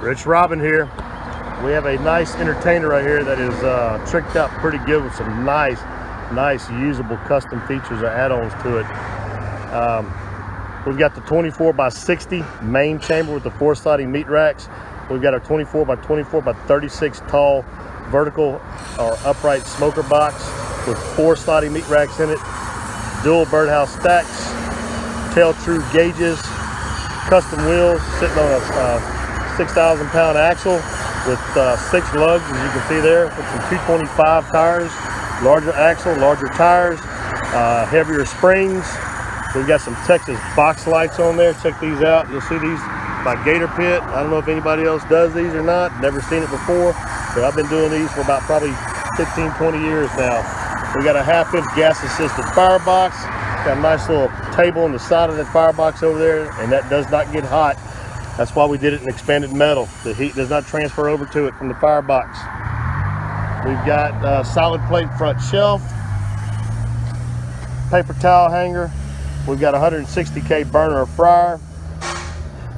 Ritch Robin here. We have a nice entertainer right here that is tricked out pretty good with some nice usable custom features or add-ons to it. We've got the 24x60 main chamber with the 4 sliding meat racks. We've got our 24x36 tall vertical or upright smoker box with 4 sliding meat racks in it, dual birdhouse stacks, tail true gauges, custom wheels sitting on a 6,000-pound axle with 6 lugs, as you can see there, with some 225 tires, larger axle, larger tires, heavier springs. We've got some Texas box lights on there. Check these out. You'll see these by Gator Pit. I don't know if anybody else does these or not. Never seen it before, but I've been doing these for about probably 15, 20 years now. We got a 1/2-inch gas-assisted firebox. Got a nice little table on the side of that firebox over there, and that does not get hot. That's why we did it in expanded metal. The heat does not transfer over to it from the firebox. We've got a solid plate front shelf, paper towel hanger. We've got a 160K burner or fryer.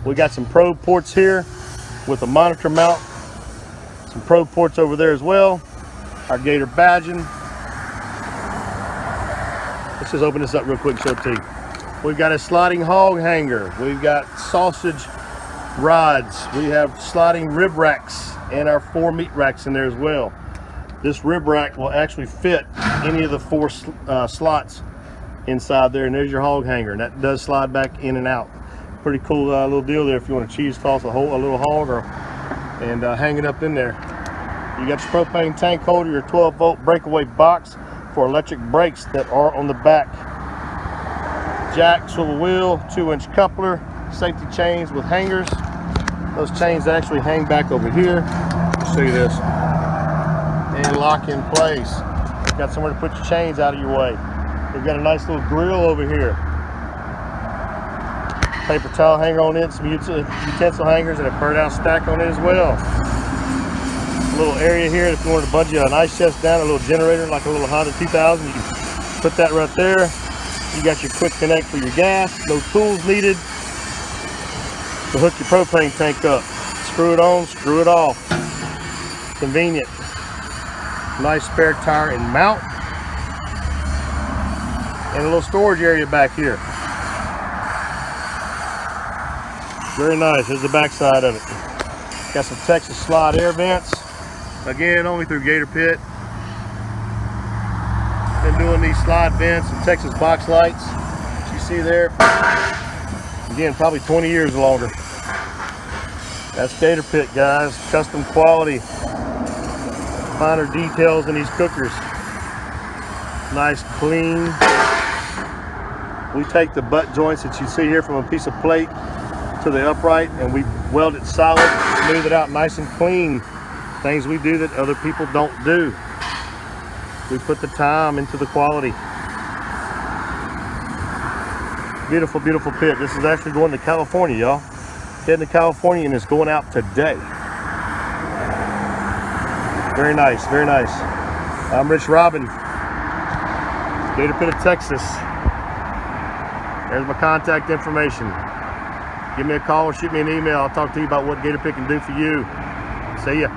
We got some probe ports here with a monitor mount. Some probe ports over there as well. Our Gator badging. Let's just open this up real quick and show it to you. We've got a sliding hog hanger. We've got sausage rods. We have sliding rib racks and our 4 meat racks in there as well. This rib rack will actually fit any of the 4 slots inside there, and there's your hog hanger, and that does slide back in and out. Pretty cool little deal there if you want to cheesecloth a little hog and hang it up in there. You got your propane tank holder, your 12-volt breakaway box for electric brakes that are on the back. Jack, swivel wheel, 2-inch coupler, safety chains with hangers. Those chains actually hang back over here. Let's show you this. And lock in place. You've got somewhere to put your chains out of your way. We've got a nice little grill over here. Paper towel hanger on it, some utensil hangers, and a birdhouse stack on it as well. A little area here if you wanted to budget an ice chest down, a little generator like a little Honda 2000. You can put that right there. You got your quick connect for your gas. No tools needed to hook your propane tank up. Screw it on, screw it off. Convenient. Nice spare tire and mount. And a little storage area back here. Very nice. Here's the back side of it. Got some Texas slide air vents. Again, only through Gator Pit. Been doing these slide vents and Texas box lights that you see there. Again, probably 20 years or longer. That's Gator Pit, guys. Custom quality. Finer details in these cookers. Nice, clean. We take the butt joints that you see here from a piece of plate to the upright, and we weld it solid, smooth it out nice and clean. Things we do that other people don't do. We put the time into the quality. Beautiful, beautiful pit. This is actually going to California, y'all. Heading to California, and it's going out today. Very nice, very nice. I'm Ritch Robin, Gator Pit of Texas. There's my contact information. Give me a call or shoot me an email. I'll talk to you about what Gator Pit can do for you. See ya.